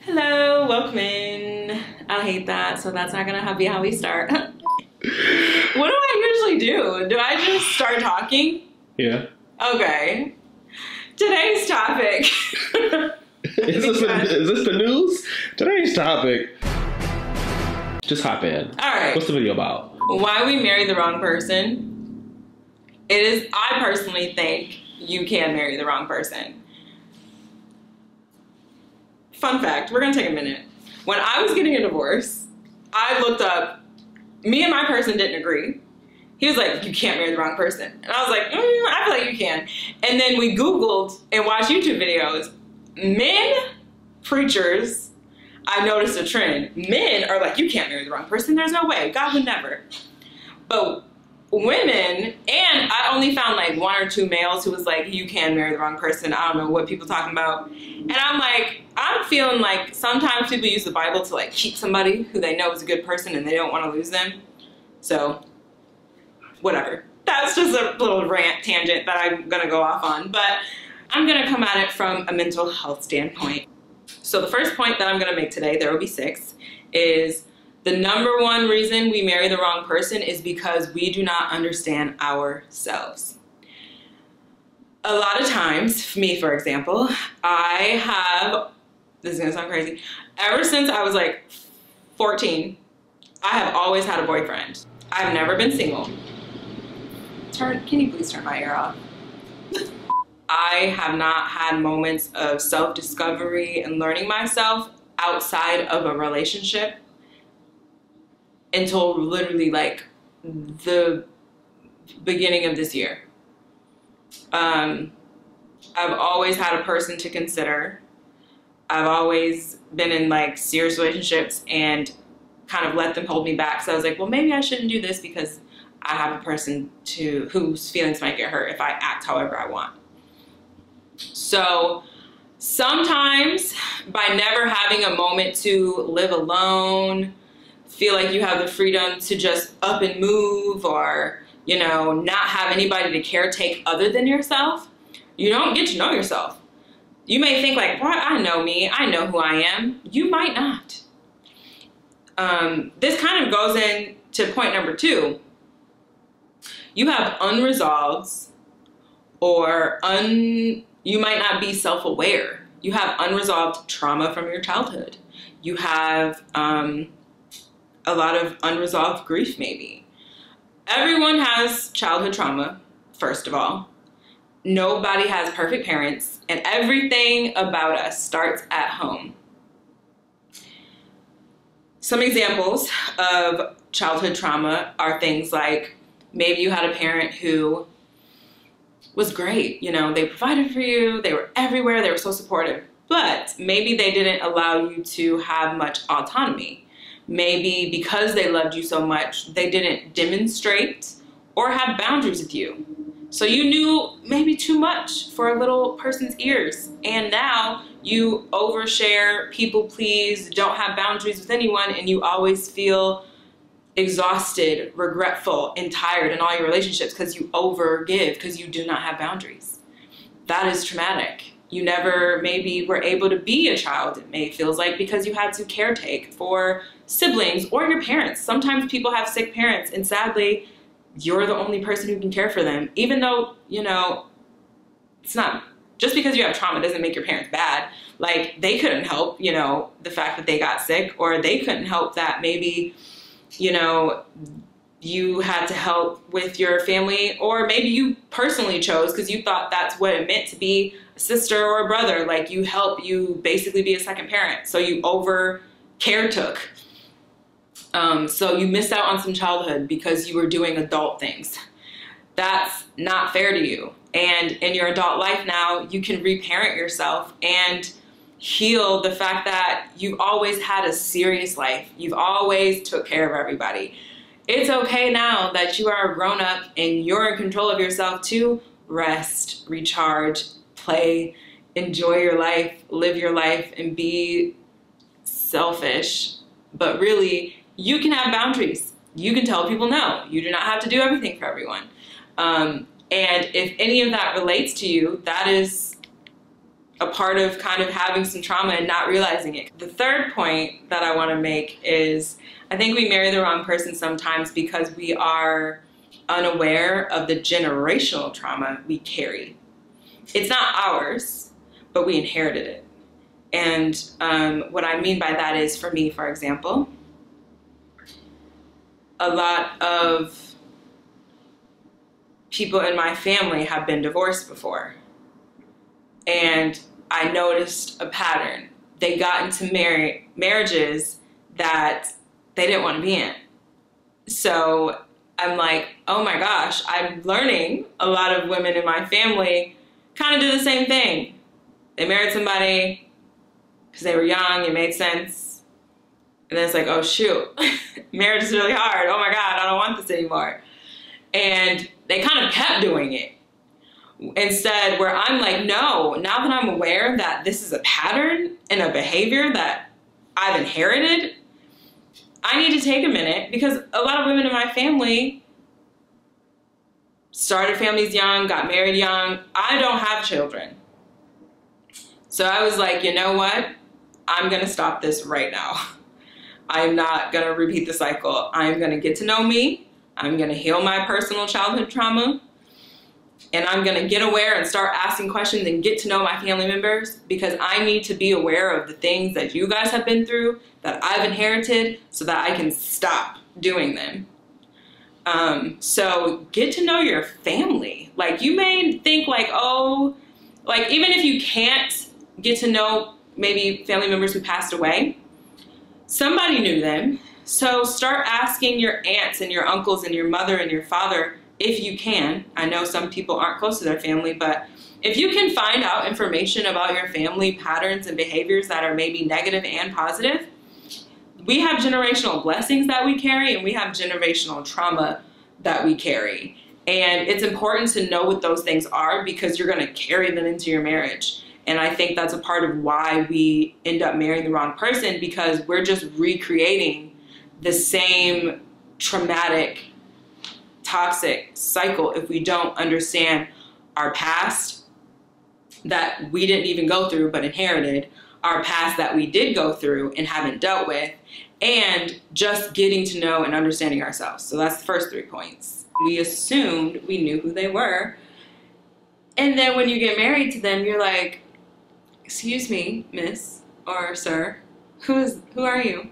Hello, welcome in. I hate that, so that's not gonna be how we start. What do I usually do? Do I just start talking? Yeah. Okay. Today's topic. Is this the news? Today's topic. Just hop in. Alright. What's the video about? Why we marry the wrong person. I personally think you can marry the wrong person. Fun fact, we're gonna take a minute. When I was getting a divorce, I looked up, me and my person didn't agree. He was like, you can't marry the wrong person. And I was like, I feel like you can. And then we Googled and watched YouTube videos. Men, preachers, I noticed a trend. Men are like, you can't marry the wrong person. There's no way. God would never. But women, and I only found like 1 or 2 males who was like, you can marry the wrong person. I don't know what people talking about. And I'm like, I'm feeling like sometimes people use the Bible to like keep somebody who they know is a good person and they don't want to lose them. So, whatever. That's just a little rant tangent that I'm gonna go off on. But I'm gonna come at it from a mental health standpoint. So the first point that I'm gonna make today, there will be 6, is the #1 reason we marry the wrong person is because we do not understand ourselves. A lot of times, me for example, this is gonna sound crazy, ever since I was like 14, I have always had a boyfriend. I've never been single. Can you please turn my air off? I have not had moments of self-discovery and learning myself outside of a relationship until literally like the beginning of this year. I've always had a person to consider. I've always been in like serious relationships and kind of let them hold me back. So I was like, well, maybe I shouldn't do this because I have a person whose feelings might get hurt if I act however I want. So sometimes by never having a moment to live alone, feel like you have the freedom to just up and move, or, you know, not have anybody to caretake other than yourself, you don't get to know yourself. You may think like, well, I know me, I know who I am. You might not. This kind of goes into point #2. You have unresolved, or you might not be self-aware. You have unresolved trauma from your childhood. You have a lot of unresolved grief maybe. Everyone has childhood trauma, first of all. Nobody has perfect parents, and everything about us starts at home. Some examples of childhood trauma are things like maybe you had a parent who was great. You know, they provided for you, they were everywhere, they were so supportive, but maybe they didn't allow you to have much autonomy. Maybe because they loved you so much, they didn't demonstrate or have boundaries with you. So you knew maybe too much for a little person's ears. And now you overshare, people please, don't have boundaries with anyone, and you always feel exhausted, regretful, and tired in all your relationships because you overgive, because you do not have boundaries. That is traumatic. You never maybe were able to be a child, it may feels like, because you had to caretake for siblings or your parents. Sometimes people have sick parents, and sadly, you're the only person who can care for them. Even though, you know, it's not, just because you have trauma doesn't make your parents bad. Like, they couldn't help, you know, the fact that they got sick, or they couldn't help that maybe, you know, you had to help with your family, or maybe you personally chose because you thought that's what it meant to be a sister or a brother. Like, you help you basically be a second parent. So you caretook. So you missed out on some childhood because you were doing adult things. That's not fair to you. And in your adult life now, you can reparent yourself and heal the fact that you've always had a serious life. You've always took care of everybody. It's okay now that you are a grown-up and you're in control of yourself to rest, recharge, play, enjoy your life, live your life, and be selfish. But really, you can have boundaries. You can tell people no. You do not have to do everything for everyone. And if any of that relates to you, that is a part of kind of having some trauma and not realizing it. The third point that I want to make is I think we marry the wrong person sometimes because we are unaware of the generational trauma we carry. It's not ours, but we inherited it. And what I mean by that is, for me, for example, a lot of people in my family have been divorced before. And I noticed a pattern. They got into marriages that they didn't want to be in. So I'm like, oh my gosh, I'm learning a lot of women in my family kind of do the same thing. They married somebody because they were young, it made sense. And then it's like, oh shoot, marriage is really hard. Oh my God, I don't want this anymore. And they kind of kept doing it. Instead, where I'm like, no, now that I'm aware that this is a pattern and a behavior that I've inherited, I need to take a minute, because a lot of women in my family started families young, got married young. I don't have children. So I was like, you know what? I'm going to stop this right now. I'm not going to repeat the cycle. I'm going to get to know me. I'm going to heal my personal childhood trauma. And I'm going to get aware and start asking questions and get to know my family members, because I need to be aware of the things that you guys have been through, that I've inherited, so that I can stop doing them. So get to know your family. Like, you may think like, oh, like, even if you can't get to know maybe family members who passed away, somebody knew them. So start asking your aunts and your uncles and your mother and your father, if you can. I know some people aren't close to their family, but if you can find out information about your family patterns and behaviors that are maybe negative and positive, we have generational blessings that we carry, and we have generational trauma that we carry. And it's important to know what those things are, because you're going to carry them into your marriage. And I think that's a part of why we end up marrying the wrong person, because we're just recreating the same traumatic, toxic cycle if we don't understand our past that we didn't even go through but inherited, our past that we did go through and haven't dealt with, and just getting to know and understanding ourselves. So that's the first 3 points. We assumed we knew who they were, and then when you get married to them, you're like, excuse me, miss or sir, who are you?